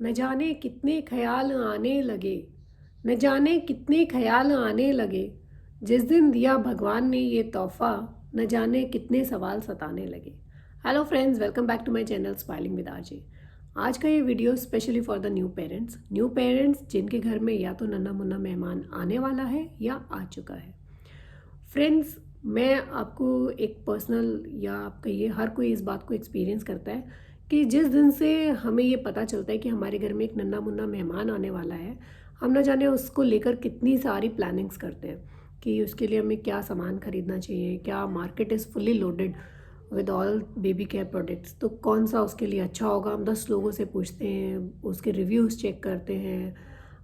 न जाने कितने ख्याल आने लगे, न जाने कितने ख्याल आने लगे। जिस दिन दिया भगवान ने ये तोहफा, न जाने कितने सवाल सताने लगे। Hello friends, welcome back to my channel smiling with RJ. आज का ये video specially for the new parents जिनके घर में या तो नन्हा मुन्ना मेहमान आने वाला है या आ चुका है। फ्रेंड्स, मैं आपको एक पर्सनल या आप कहिए हर कोई इस बात को एक्सपीरियंस करता है कि जिस दिन से हमें ये पता चलता है कि हमारे घर में एक नन्हा मुन्ना मेहमान आने वाला है, हम ना जाने उसको लेकर कितनी सारी प्लानिंग्स करते हैं कि उसके लिए हमें क्या सामान खरीदना चाहिए, क्या market is fully loaded with all baby care products, तो कौन सा उसके लिए अच्छा होगा। हम 10 लोगों से पूछते हैं, उसके रिव्यूज़ चेक करते हैं,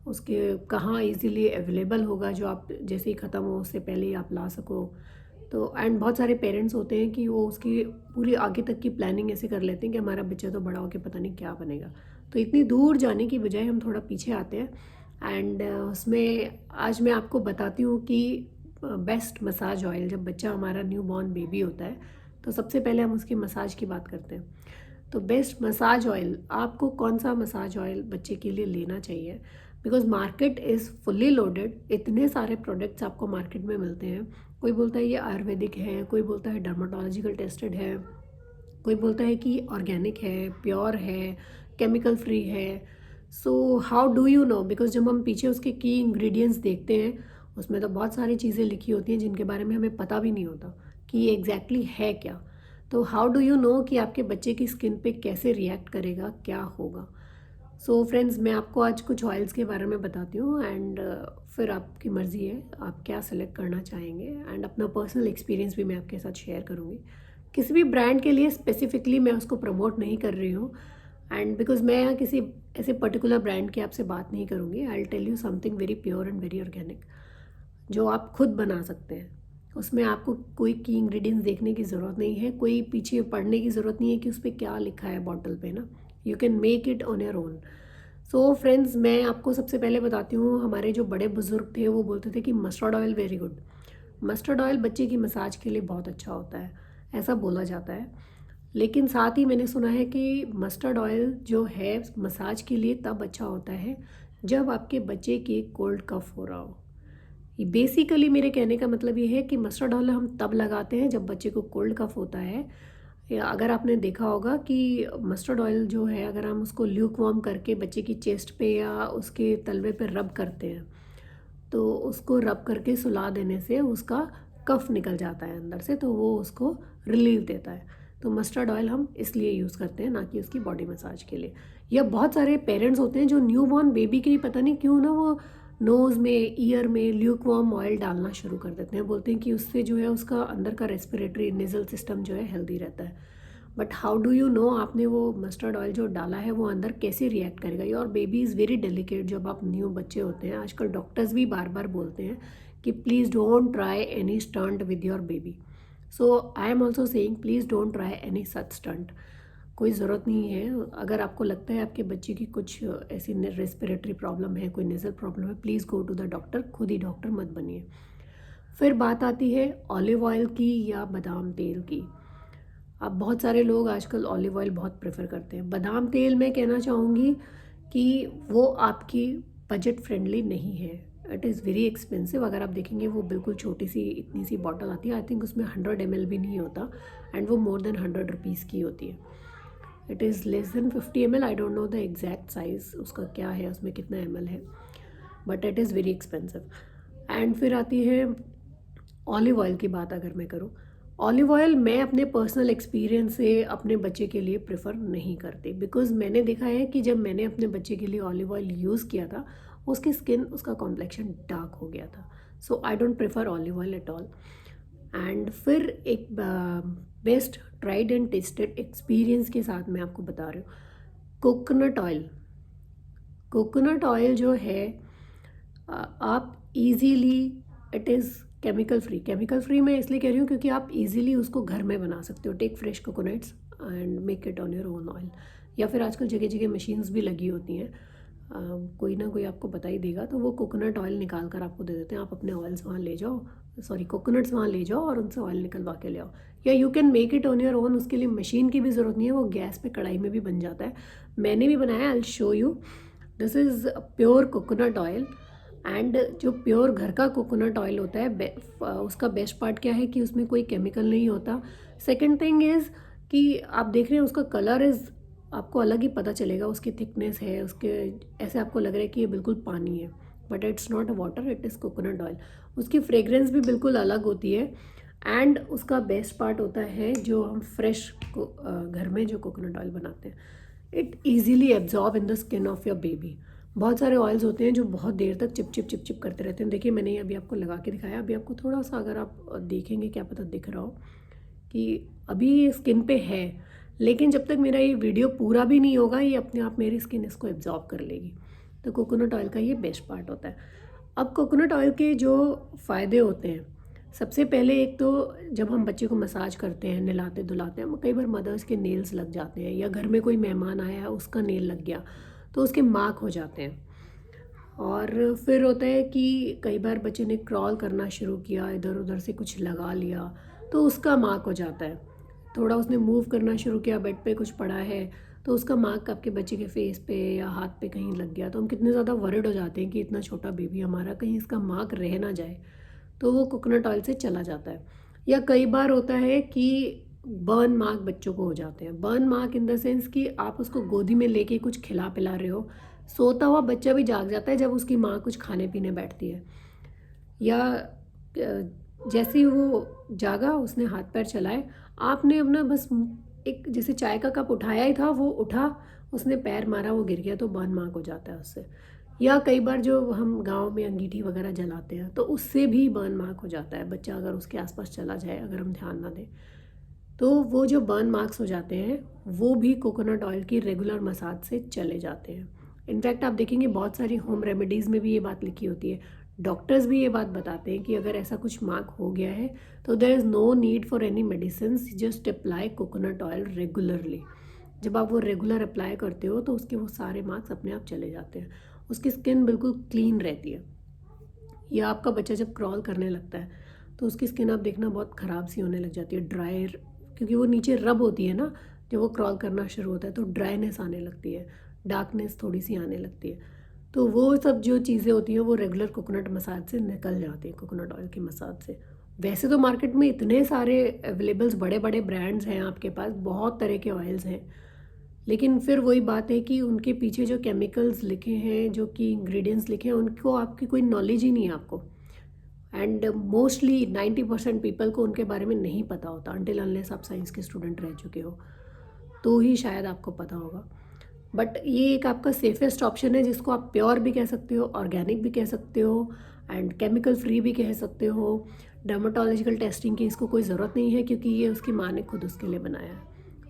उसके कहाँ इजीली अवेलेबल होगा जो आप जैसे ही ख़त्म हो उससे पहले ही आप ला सको। तो एंड बहुत सारे पेरेंट्स होते हैं कि वो उसकी पूरी आगे तक की प्लानिंग ऐसे कर लेते हैं कि हमारा बच्चा तो बड़ा होकर पता नहीं क्या बनेगा। तो इतनी दूर जाने की बजाय हम थोड़ा पीछे आते हैं एंड उसमें आज मैं आपको बताती हूँ कि बेस्ट मसाज ऑयल, जब बच्चा हमारा न्यू बॉर्न बेबी होता है तो सबसे पहले हम उसकी मसाज की बात करते हैं। तो बेस्ट मसाज ऑयल, आपको कौन सा मसाज ऑयल बच्चे के लिए लेना चाहिए, because market is fully loaded. इतने सारे प्रोडक्ट्स आपको मार्केट में मिलते हैं। कोई बोलता है ये आयुर्वेदिक है, कोई बोलता है डर्माटोलॉजिकल टेस्टेड है, कोई बोलता है कि ऑर्गेनिक है, प्योर है, केमिकल फ्री है। So how do you know, because जब हम पीछे उसके की इंग्रेडिएंट्स देखते हैं उसमें तो बहुत सारी चीज़ें लिखी होती हैं जिनके बारे में हमें पता भी नहीं होता कि ये एग्जैक्टली है क्या। तो हाउ डू यू नो कि आपके बच्चे की स्किन पे कैसे रिएक्ट करेगा, क्या होगा। सो फ्रेंड्स, मैं आपको आज कुछ ऑयल्स के बारे में बताती हूँ एंड फिर आपकी मर्ज़ी है आप क्या सेलेक्ट करना चाहेंगे एंड अपना पर्सनल एक्सपीरियंस भी मैं आपके साथ शेयर करूँगी। किसी भी ब्रांड के लिए स्पेसिफिकली मैं उसको प्रमोट नहीं कर रही हूँ एंड बिकॉज मैं यहाँ किसी ऐसे पर्टिकुलर ब्रांड की आपसे बात नहीं करूँगी। I will tell you something very pure and very organic जो आप खुद बना सकते हैं। उसमें आपको कोई की इंग्रेडिएंट्स देखने की ज़रूरत नहीं है, कोई पीछे पढ़ने की ज़रूरत नहीं है कि उस पर क्या लिखा है बॉटल पे ना। You can make it on your own. So friends, मैं आपको सबसे पहले बताती हूँ, हमारे जो बड़े बुजुर्ग थे वो बोलते थे कि mustard oil very good. Mustard oil बच्चे की मसाज के लिए बहुत अच्छा होता है, ऐसा बोला जाता है। लेकिन साथ ही मैंने सुना है कि मस्टर्ड ऑयल जो है मसाज के लिए तब अच्छा होता है जब आपके बच्चे की कोल्ड कफ हो रहा हो। ये बेसिकली मेरे कहने का मतलब ये है कि मस्टर्ड ऑयल हम तब लगाते हैं जब बच्चे को कोल्ड कफ होता है। या अगर आपने देखा होगा कि मस्टर्ड ऑयल जो है अगर हम उसको ल्यूक वार्म करके बच्चे की चेस्ट पे या उसके तलवे पे रब करते हैं तो उसको रब करके सुला देने से उसका कफ निकल जाता है अंदर से, तो वो उसको रिलीफ देता है। तो मस्टर्ड ऑयल हम इसलिए यूज़ करते हैं, ना कि उसकी बॉडी मसाज के लिए। या बहुत सारे पेरेंट्स होते हैं जो न्यू बॉर्न बेबी के ही पता नहीं क्यों ना वो नोज़ में ईयर में ल्यूक वार्म ऑयल डालना शुरू कर देते हैं। बोलते हैं कि उससे जो है उसका अंदर का रेस्पिरेटरी नेजल सिस्टम जो है हेल्दी रहता है। But how do you know आपने वो मस्टर्ड ऑयल जो डाला है वो अंदर कैसे रिएक्ट करेगा। Your baby is very delicate. जब आप न्यू बच्चे होते हैं, आजकल डॉक्टर्स भी बार बार बोलते हैं कि please don't try any stunt with your baby. So I am also saying please don't try any such stunt. कोई ज़रूरत नहीं है। अगर आपको लगता है आपके बच्चे की कुछ ऐसी रेस्पिरेटरी प्रॉब्लम है, कोई नेजल प्रॉब्लम है, please go to the doctor, खुद ही डॉक्टर मत बनिए। फिर बात आती है ऑलिव ऑयल की या बादाम तेल की। अब बहुत सारे लोग आजकल ऑलिव ऑयल बहुत प्रेफर करते हैं। बादाम तेल मैं कहना चाहूँगी कि वो आपकी बजट फ्रेंडली नहीं है। It is very expensive. अगर आप देखेंगे वो बिल्कुल छोटी सी इतनी सी बॉटल आती है, आई थिंक उसमें 100 ml भी नहीं होता एंड वो मोर देन 100 रुपीज़ की होती है। It is less than 50 ml। I don't know the exact size उसका क्या है, उसमें कितना ml है, but it is very expensive. And फिर आती है ऑलिव ऑयल की बात। अगर मैं करूँ ऑलिव ऑयल, मैं अपने पर्सनल एक्सपीरियंस से अपने बच्चे के लिए प्रेफर नहीं करती, बिकॉज मैंने देखा है कि जब मैंने अपने बच्चे के लिए ऑलिव ऑयल यूज़ किया था उसकी स्किन, उसका कॉम्प्लेक्शन डार्क हो गया था। So I don't prefer olive oil at all. And फिर एक best tried and tested experience के साथ मैं आपको बता रही हूँ, कोकोनट ऑयल। कोकोनट ऑयल जो है आप easily, it is chemical free. Chemical free मैं इसलिए कह रही हूँ क्योंकि आप इजीली उसको घर में बना सकते हो। Take fresh coconuts and make it on your own oil. या फिर आजकल जगह जगह मशीन्स भी लगी होती हैं कोई ना कोई आपको बता ही देगा, तो वो कोकोनट ऑयल निकाल कर आपको दे देते हैं। आप अपने ऑयल्स वहाँ ले जाओ, सॉरी कोकोनट्स वहाँ ले जाओ और उनसे ऑयल निकलवा के ले आओ, या you can make it on your own. उसके लिए मशीन की भी ज़रूरत नहीं है, वो गैस पे कढ़ाई में भी बन जाता है। मैंने भी बनाया, I will show you. This is pure coconut oil. And जो प्योर घर का कोकोनट ऑयल होता है, उसका बेस्ट पार्ट क्या है कि उसमें कोई केमिकल नहीं होता। सेकेंड थिंग इज़ कि आप देख रहे हैं उसका कलर इज़, आपको अलग ही पता चलेगा, उसकी थिकनेस है उसके, ऐसे आपको लग रहा है कि ये बिल्कुल पानी है, but it's not a water, it is coconut oil. उसकी फ्रेगरेंस भी बिल्कुल अलग होती है। एंड उसका बेस्ट पार्ट होता है जो हम फ्रेश घर में जो कोकोनट ऑयल बनाते हैं, it easily absorb in the skin of your baby. बहुत सारे ऑयल्स होते हैं जो बहुत देर तक चिप चिप चिप चिप करते रहते हैं। देखिए मैंने ये अभी आपको लगा के दिखाया, अभी आपको थोड़ा सा अगर आप देखेंगे, क्या पता दिख रहा हो कि अभी स्किन पे है, लेकिन जब तक मेरा ये वीडियो पूरा भी नहीं होगा ये अपने आप मेरी स्किन इसको एब्जॉर्ब कर लेगी। तो कोकोनट ऑयल का ये बेस्ट पार्ट होता है। अब कोकोनट ऑयल के जो फ़ायदे होते हैं, सबसे पहले एक तो जब हम बच्चे को मसाज करते हैं, नहलाते धुलाते हैं, कई बार मदर्स के नेल्स लग जाते हैं, या घर में कोई मेहमान आया है उसका नेल लग गया तो उसके मार्क हो जाते हैं। और फिर होता है कि कई बार बच्चे ने क्रॉल करना शुरू किया, इधर उधर से कुछ लगा लिया तो उसका मार्क हो जाता है। थोड़ा उसने मूव करना शुरू किया, बेड पे कुछ पड़ा है तो उसका मार्क आपके बच्चे के फेस पे या हाथ पे कहीं लग गया, तो हम कितने ज़्यादा वरिड हो जाते हैं कि इतना छोटा बेबी हमारा, कहीं इसका मार्क रह ना जाए, तो वो कोकोनट ऑयल से चला जाता है। या कई बार होता है कि बर्न मार्क बच्चों को हो जाते हैं। Burn mark in the sense कि आप उसको गोदी में लेके कुछ खिला पिला रहे हो, सोता हुआ बच्चा भी जाग जाता है जब उसकी माँ कुछ खाने पीने बैठती है, या जैसे ही वो जागा उसने हाथ पैर चलाए, आपने अपना बस एक जैसे चाय का कप उठाया ही था, वो उठा, उसने पैर मारा, वो गिर गया, तो बर्न मार्क हो जाता है उससे। या कई बार जो हम गांव में अंगीठी वगैरह जलाते हैं तो उससे भी बर्न मार्क हो जाता है, बच्चा अगर उसके आसपास चला जाए, अगर हम ध्यान ना दें, तो वो जो बर्न मार्क्स हो जाते हैं वो भी कोकोनट ऑयल की रेगुलर मसाज से चले जाते हैं। इनफैक्ट आप देखेंगे बहुत सारी होम रेमेडीज़ में भी ये बात लिखी होती है, डॉक्टर्स भी ये बात बताते हैं कि अगर ऐसा कुछ मार्क हो गया है तो there is no need for any medicine, just apply coconut oil regularly. जब आप वो रेगुलर अप्लाई करते हो तो उसके वो सारे मार्क्स अपने आप चले जाते हैं, उसकी स्किन बिल्कुल क्लीन रहती है। या आपका बच्चा जब क्रॉल करने लगता है तो उसकी स्किन आप देखना बहुत ख़राब सी होने लग जाती है, ड्राई, क्योंकि वो नीचे रब होती है ना, जब वो क्रॉल करना शुरू होता है तो ड्राइनेस आने लगती है, डार्कनेस थोड़ी सी आने लगती है। तो वो सब जो चीज़ें होती हैं वो रेगुलर कोकोनट मसाज से निकल जाती है, कोकोनट ऑयल की मसाज से। वैसे तो मार्केट में इतने सारे अवेलेबल्स, बड़े बड़े ब्रांड्स हैं आपके पास, बहुत तरह के ऑयल्स हैं, लेकिन फिर वही बात है कि उनके पीछे जो केमिकल्स लिखे हैं, जो कि इंग्रेडिएंट्स लिखे हैं, उनको आपकी कोई नॉलेज ही नहीं है आपको। एंड मोस्टली 90% पीपल को उनके बारे में नहीं पता होता, अनटिल अनलेस आप साइंस के स्टूडेंट रह चुके हो तो ही शायद आपको पता होगा। बट ये एक आपका सेफेस्ट ऑप्शन है, जिसको आप प्योर भी कह सकते हो, ऑर्गेनिक भी कह सकते हो, एंड केमिकल फ्री भी कह सकते हो। डर्माटोलॉजिकल टेस्टिंग की इसको कोई ज़रूरत नहीं है, क्योंकि ये उसकी माँ ने खुद उसके लिए बनाया है।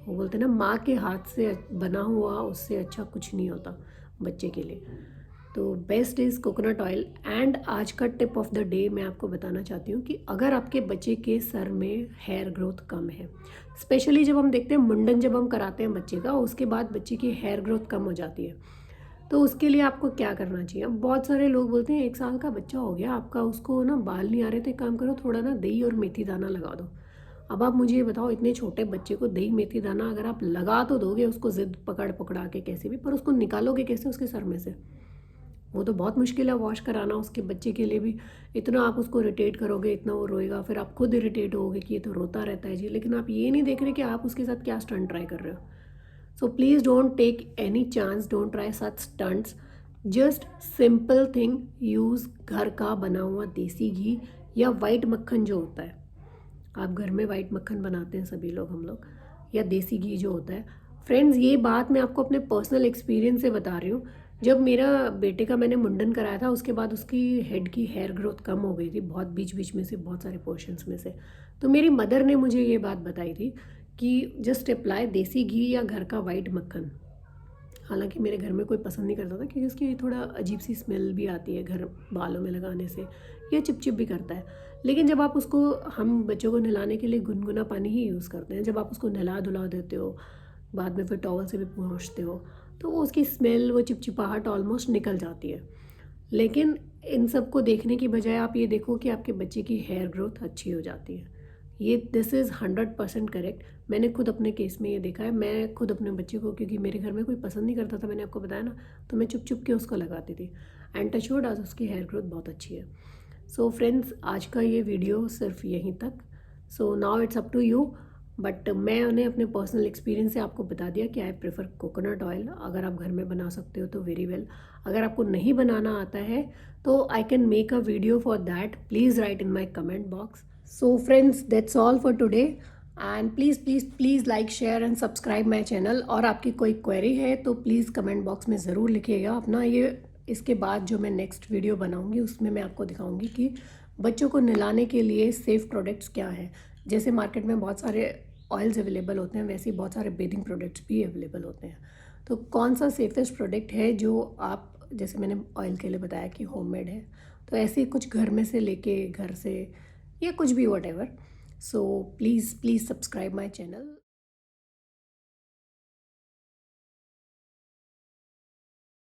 वो बोलते हैं ना, माँ के हाथ से बना हुआ उससे अच्छा कुछ नहीं होता बच्चे के लिए। तो best is coconut oil. And आज का टिप ऑफ द डे मैं आपको बताना चाहती हूँ कि अगर आपके बच्चे के सर में हेयर ग्रोथ कम है, स्पेशली जब हम देखते हैं मुंडन जब हम कराते हैं बच्चे का, उसके बाद बच्चे की हेयर ग्रोथ कम हो जाती है, तो उसके लिए आपको क्या करना चाहिए। बहुत सारे लोग बोलते हैं 1 साल का बच्चा हो गया आपका, उसको ना बाल नहीं आ रहे, तो एक काम करो, थोड़ा ना दही और मेथी दाना लगा दो। अब आप मुझे ये बताओ, इतने छोटे बच्चे को दही मेथी दाना अगर आप लगा तो दोगे, उसको जिद पकड़ पकड़ा के कैसे भी, पर उसको निकालोगे कैसे उसके सर में से? वो तो बहुत मुश्किल है वॉश कराना उसके बच्चे के लिए भी। इतना आप उसको इरिटेट करोगे, इतना वो रोएगा, फिर आप खुद इरिटेट होगे कि ये तो रोता रहता है जी, लेकिन आप ये नहीं देख रहे कि आप उसके साथ क्या स्टंट ट्राई कर रहे हो। So please don't take any chance, don't try such stunts. Just simple thing, use घर का बना हुआ देसी घी या वाइट मक्खन जो होता है, आप घर में वाइट मक्खन बनाते हैं सभी लोग, हम लोग, या देसी घी जो होता है। फ्रेंड्स, ये बात मैं आपको अपने पर्सनल एक्सपीरियंस से बता रही हूँ। जब मेरा बेटे का मैंने मुंडन कराया था, उसके बाद उसकी हेड की हेयर ग्रोथ कम हो गई थी बहुत, बीच बीच में से, बहुत सारे पोर्शंस में से। तो मेरी मदर ने मुझे ये बात बताई थी कि जस्ट अप्लाई देसी घी या घर का वाइट मक्खन। हालांकि मेरे घर में कोई पसंद नहीं करता था, क्योंकि उसकी थोड़ा अजीब सी स्मेल भी आती है घर बालों में लगाने से, या चिपचिप भी करता है। लेकिन जब आप उसको, हम बच्चों को नहलाने के लिए गुनगुना पानी ही यूज़ करते हैं, जब आप उसको नहला धुला देते हो, बाद में फिर टॉवल से भी पोंछते हो, तो वो उसकी स्मेल, वो चिपचिपाहट ऑलमोस्ट निकल जाती है। लेकिन इन सब को देखने की बजाय आप ये देखो कि आपके बच्चे की हेयर ग्रोथ अच्छी हो जाती है। ये दिस इज़ 100% करेक्ट। मैंने खुद अपने केस में ये देखा है। मैं खुद अपने बच्चे को, क्योंकि मेरे घर में कोई पसंद नहीं करता था, मैंने आपको बताया ना, तो मैं चुप चुप के उसको लगाती थी, एंड टच वुड आज उसकी हेयर ग्रोथ बहुत अच्छी है। सो फ्रेंड्स, आज का ये वीडियो सिर्फ यहीं तक। So now it's up to you, but मैंने अपने पर्सनल एक्सपीरियंस से आपको बता दिया कि आई प्रेफर कोकोनट ऑयल। अगर आप घर में बना सकते हो तो वेरी वेल। अगर आपको नहीं बनाना आता है तो I can make a video for that. Please write in my comment box. So friends, that's all for today, and please please please like, share and subscribe my channel. और आपकी कोई query है तो प्लीज़ कमेंट बॉक्स में ज़रूर लिखिएगा अपना। ये इसके बाद जो मैं नेक्स्ट वीडियो बनाऊंगी उसमें मैं आपको दिखाऊंगी कि बच्चों को नहलाने के लिए सेफ़ प्रोडक्ट्स क्या हैं। जैसे मार्केट में बहुत सारे ऑयल्स अवेलेबल होते हैं, वैसे ही बहुत सारे बेदिंग प्रोडक्ट्स भी अवेलेबल होते हैं। तो कौन सा सेफेस्ट प्रोडक्ट है जो आप, जैसे मैंने ऑयल के लिए बताया कि होममेड है, तो ऐसे कुछ घर में से लेके, घर से, या कुछ भी, what ever. So please please subscribe my channel.